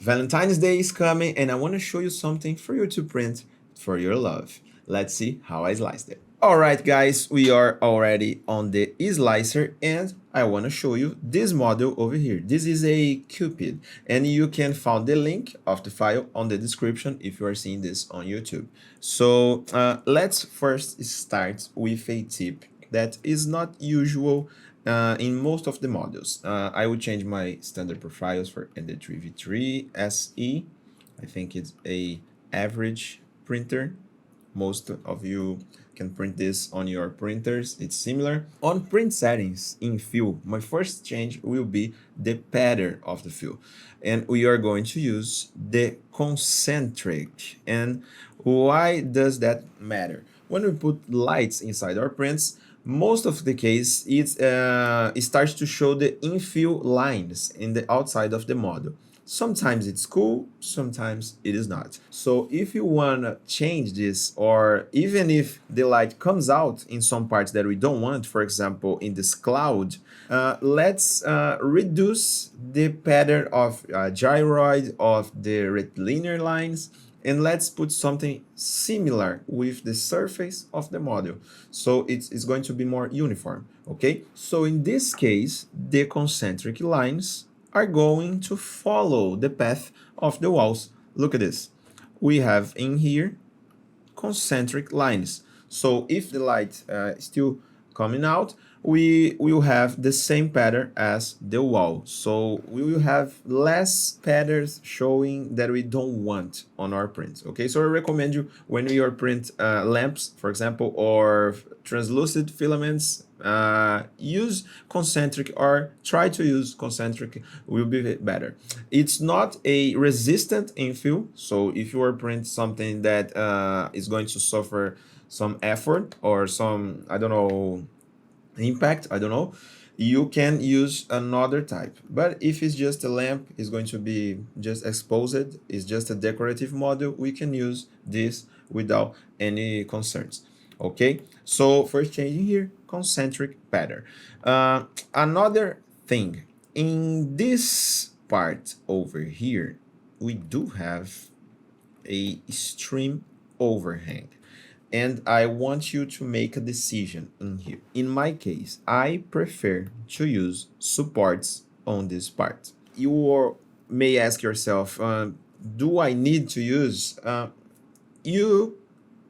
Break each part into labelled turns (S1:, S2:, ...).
S1: Valentine's Day is coming and I want to show you something for you to print for your love. Let's see how I sliced it. Alright guys, we are already on the eSlicer and I want to show you this model over here. This is a Cupid and you can find the link of the file on the description if you are seeing this on YouTube. So let's first start with a tip that is not usual in most of the models. I will change my standard profiles for ND3V3 SE. I think it's a average printer. Most of you can print this on your printers. It's similar. On print settings in fill, my first change will be the pattern of the fill. And we are going to use the concentric. And why does that matter? When we put lights inside our prints, most of the case it starts to show the infill lines in the outside of the model. Sometimes it's cool, sometimes it is not. So if you want to change this, or even if the light comes out in some parts that we don't want, for example, in this cloud, let's reduce the pattern of gyroid of the rectilinear lines, and let's put something similar with the surface of the model. So it's going to be more uniform, okay? So in this case, the concentric lines are going to follow the path of the walls. Look at this. We have in here concentric lines. So if the light is still coming out, we will have the same pattern as the wall. So we will have less patterns showing that we don't want on our prints. Okay, so I recommend you when you print lamps, for example, or translucent filaments, use concentric or try to use concentric will be better. It's not a resistant infill, so if you are print something that is going to suffer some effort or some, I don't know, impact, I don't know, you can use another type. But if it's just a lamp, it's going to be just exposed, it's just a decorative model, we can use this without any concerns. Okay, so first changing here, concentric pattern. Another thing, in this part over here, we do have a stream overhang, and I want you to make a decision in here. In my case, I prefer to use supports on this part. You may ask yourself, do I need to use? You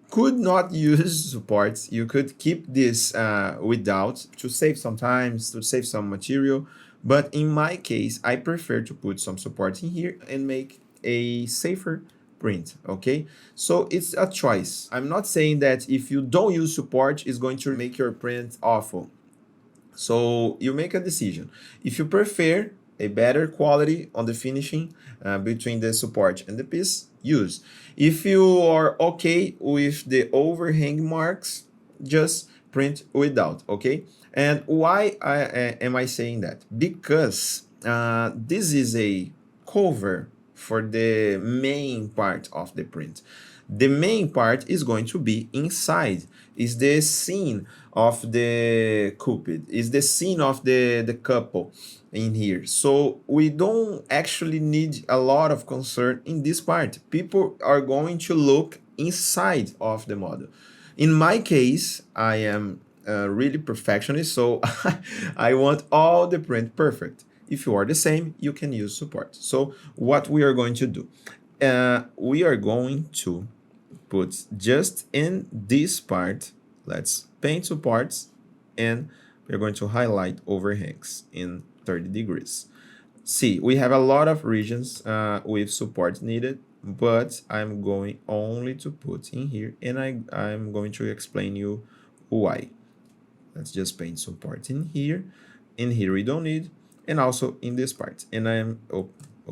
S1: could not use supports. You could keep this without to save some time, to save some material. But in my case, I prefer to put some support in here and make a safer print. Okay, so it's a choice. I'm not saying that if you don't use support, it's going to make your print awful. So you make a decision. If you prefer a better quality on the finishing between the support and the piece, use. If you are okay with the overhang marks, just print without, okay? And why am I saying that? Because this is a cover for the main part of the print. The main part is going to be inside, is the scene of the Cupid, is the scene of the couple in here. So we don't actually need a lot of concern in this part. People are going to look inside of the model. In my case, I am really perfectionist, so I want all the print perfect. If you are the same, you can use support. So what we are going to do, we are going to put just in this part, let's paint supports, and we're going to highlight overhangs in 30 degrees. See, we have a lot of regions with support needed, but I'm going only to put in here, and I'm going to explain you why. Let's just paint support in here. In here we don't need, and also in this part. And I'm,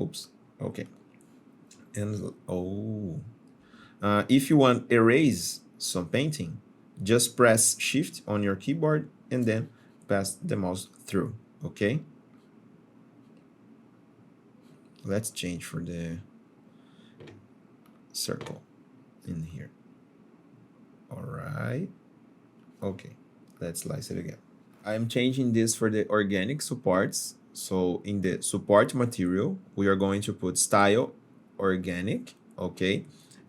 S1: oops, okay. And, if you want erase some painting, just press Shift on your keyboard and then pass the mouse through, okay? Let's change for the circle in here. All right, okay, let's slice it again. I'm changing this for the organic supports, So in the support material, we are going to put style organic, okay?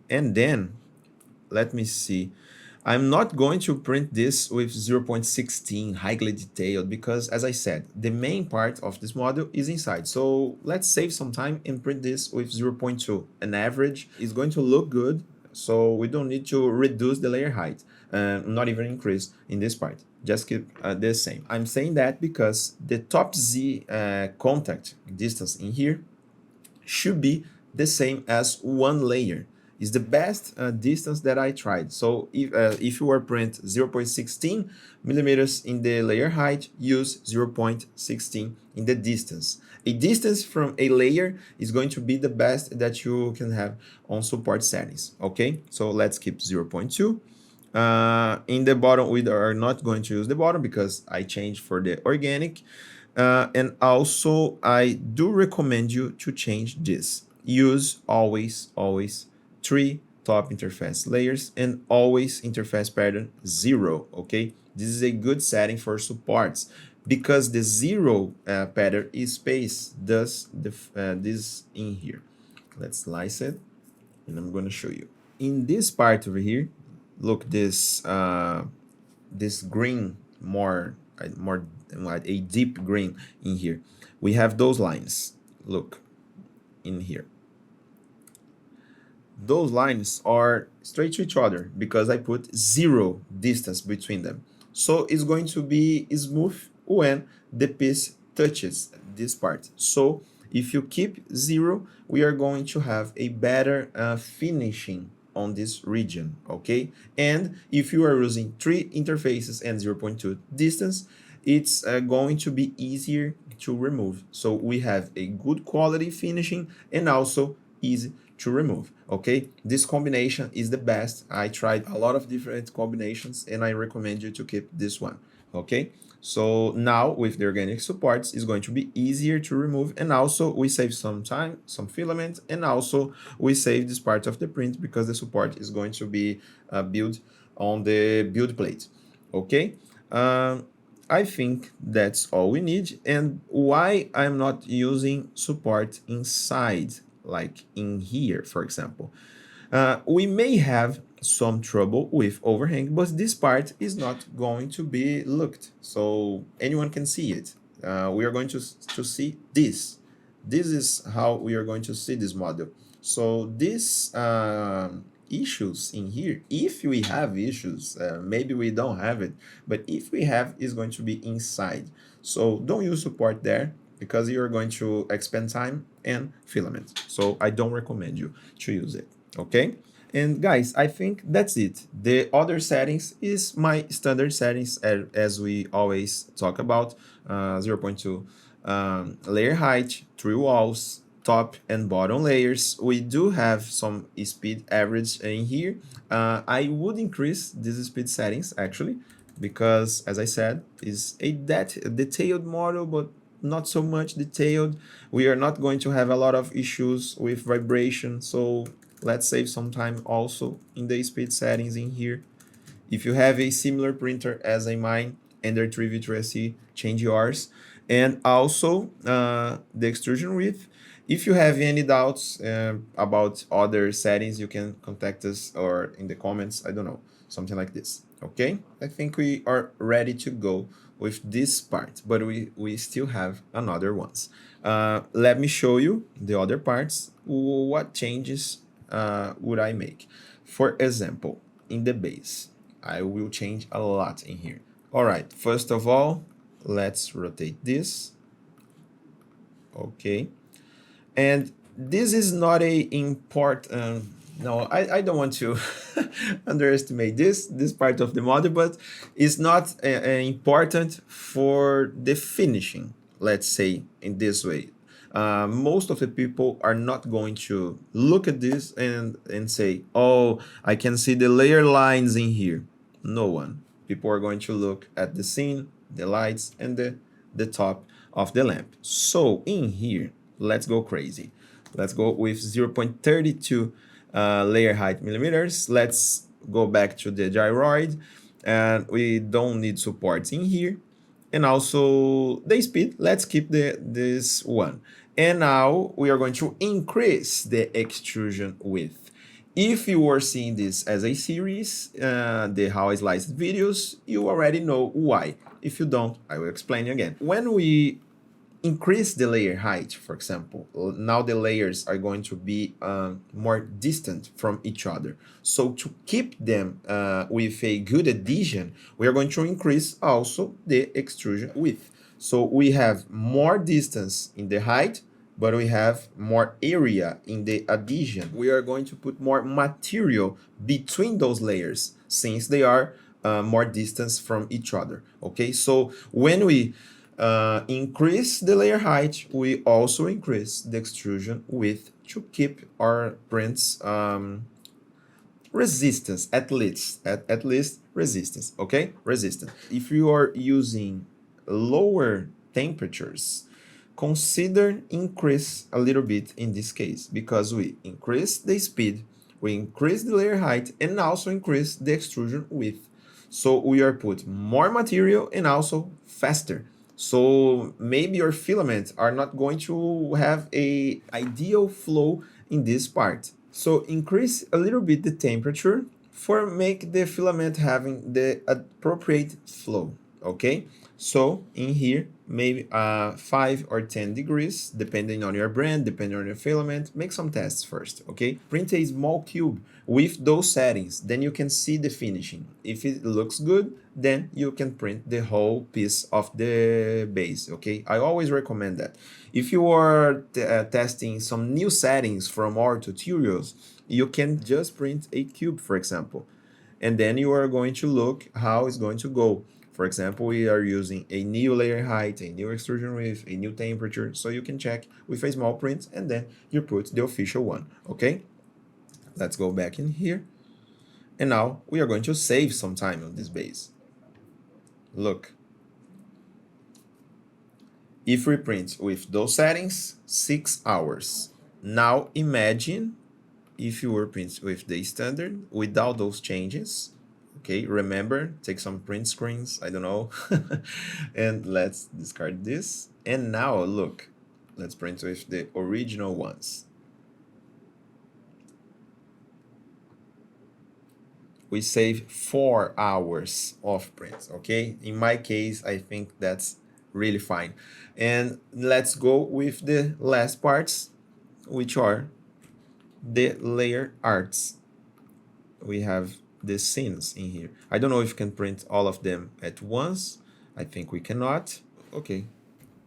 S1: And then let me see. I'm not going to print this with 0.16 highly detailed because, as I said, the main part of this model is inside. So let's save some time and print this with 0.2. An average is going to look good, so we don't need to reduce the layer height, not even increase in this part. Just keep the same. I'm saying that because the top Z contact distance in here should be the same as one layer. Is the best distance that I tried. So if you were print 0.16 millimeters in the layer height, use 0.16 in the distance. A distance from a layer is going to be the best that you can have on support settings. Okay, so let's keep 0.2. In the bottom, we are not going to use the bottom because I changed for the organic. And also, I do recommend you to change this. Use always 3 top interface layers and always interface pattern 0, okay? This is a good setting for supports because the 0 pattern is space, thus this in here. Let's slice it and I'm going to show you. In this part over here, look, this green, more like a deep green in here. We have those lines. Look in here. Those lines are straight to each other because I put 0 distance between them. So it's going to be smooth when the piece touches this part. So if you keep 0, we are going to have a better finishing on this region, okay? And if you are using 3 interfaces and 0.2 distance, it's going to be easier to remove. So we have a good quality finishing and also easy to remove, okay? This combination is the best. I tried a lot of different combinations and I recommend you to keep this one, okay? So now with the organic supports, it's going to be easier to remove, and also we save some time, some filament, and also we save this part of the print because the support is going to be built on the build plate, okay? I think that's all we need. And why I'm not using support inside, like in here, for example. We may have some trouble with overhang, but this part is not going to be looked, so anyone can see it. We are going to see this. This is how we are going to see this model. So these issues in here, if we have issues, maybe we don't have it, but if we have, it's going to be inside. So don't use support there because you're going to expend time and filament. So I don't recommend you to use it, okay? And guys, I think that's it. The other settings is my standard settings as we always talk about, 0.2 layer height, 3 walls, top and bottom layers. We do have some speed average in here. I would increase these speed settings actually, because as I said, is a detailed model, but not so much detailed. We are not going to have a lot of issues with vibration, so let's save some time also in the speed settings in here. If you have a similar printer as a mine, Ender 3 V3SE, change yours. And also the extrusion width. If you have any doubts about other settings, you can contact us or in the comments, I don't know, something like this, okay? I think we are ready to go with this part, but we still have another ones. Let me show you the other parts. What changes would I make? For example, in the base, I will change a lot in here. All right, first of all, let's rotate this. Okay. And this is not a important, no, I don't want to underestimate this part of the model, but it's not important for the finishing, let's say in this way. Most of the people are not going to look at this and say, oh, I can see the layer lines in here. No one. People are going to look at the scene, the lights, and the top of the lamp. So in here, let's go crazy. Let's go with 0.32 layer height millimeters. Let's go back to the gyroid, and we don't need supports in here. and also the speed. Let's keep this one. And now we are going to increase the extrusion width. If you are seeing this as a series, the How I Sliced videos, you already know why. If you don't, I will explain again. When we increase the layer height, for example, now the layers are going to be more distant from each other. So to keep them with a good adhesion, we are going to increase also the extrusion width. So we have more distance in the height, but we have more area in the adhesion. We are going to put more material between those layers since they are more distance from each other. Okay, so when we increase the layer height, we also increase the extrusion width to keep our prints resistance, at least resistance. Okay, resistance. If you are using lower temperatures, consider increase a little bit in this case, because we increase the speed, we increase the layer height, and also increase the extrusion width. So we are put more material and also faster. So maybe your filaments are not going to have a ideal flow in this part. So increase a little bit the temperature for make the filament having the appropriate flow. Okay, so in here maybe 5 or 10 degrees depending on your brand, depending on your filament. Make some tests first. Okay, print a small cube with those settings, then you can see the finishing. If it looks good, then you can print the whole piece of the base. Okay, I always recommend that. If you are testing some new settings from our tutorials, you can just print a cube, for example, and then you are going to look how it's going to go. For example, we are using a new layer height, a new extrusion width, a new temperature, so you can check with a small print and then you put the official one. Okay, let's go back in here, and now we are going to save some time on this base. Look, if we print with those settings, 6 hours. Now imagine if you were print with the standard without those changes. Okay, remember, take some print screens, I don't know. And let's discard this. And now look, let's print with the original ones. We save 4 hours of print. Okay, in my case, I think that's really fine. And let's go with the last parts, which are the layer arts. We have the scenes in here. I don't know if you can print all of them at once. I think we cannot. Okay,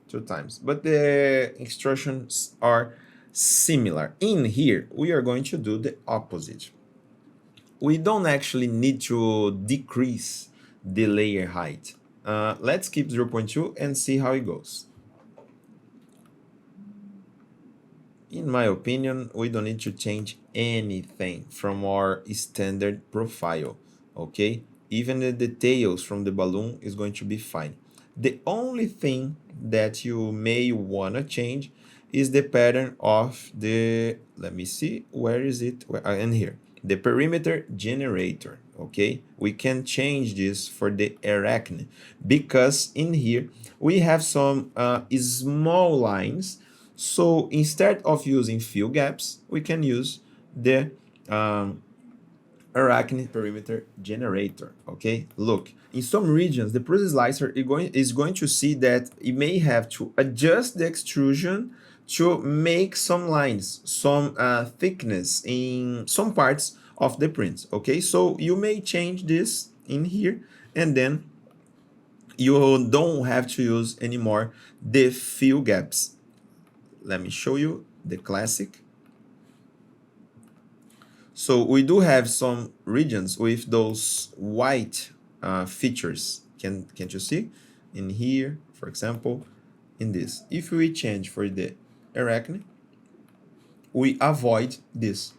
S1: 2 times. But the instructions are similar. In here, we are going to do the opposite. We don't actually need to decrease the layer height. Let's keep 0.2 and see how it goes. In my opinion, we don't need to change anything from our standard profile, okay? Even the details from the balloon is going to be fine. The only thing that you may want to change is the pattern of the, let me see, where is it? In here, the perimeter generator, okay? We can change this for the arachne because in here we have some small lines. So instead of using fill gaps, we can use the arachne perimeter generator. Okay, look, in some regions, the process slicer is going to see that it may have to adjust the extrusion to make some lines, some thickness in some parts of the print. Okay, so you may change this in here, and then you don't have to use anymore the fill gaps. Let me show you the classic. So we do have some regions with those white features. Can't you see? In here, for example, in this. If we change for the arachne, we avoid this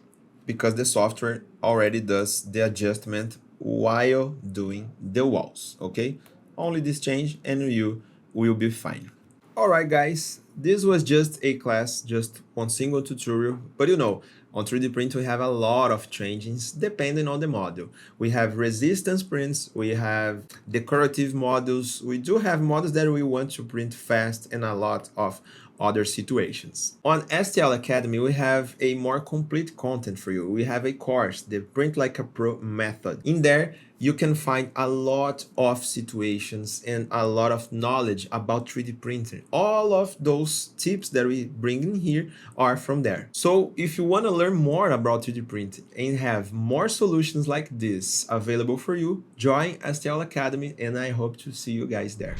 S1: because the software already does the adjustment while doing the walls, okay? Only this change and you will be fine. All right, guys, this was just a class, just one single tutorial, but you know, On 3D print, we have a lot of changes depending on the model. We have resistance prints, we have decorative models. We do have models that we want to print fast and a lot of other situations. On STL Academy, we have a more complete content for you. We have a course, the Print Like a Pro method. In there, you can find a lot of situations and a lot of knowledge about 3D printing. All of those tips that we bring in here are from there. So if you want to learn more about 3D printing and have more solutions like this available for you, join STL Academy, and I hope to see you guys there.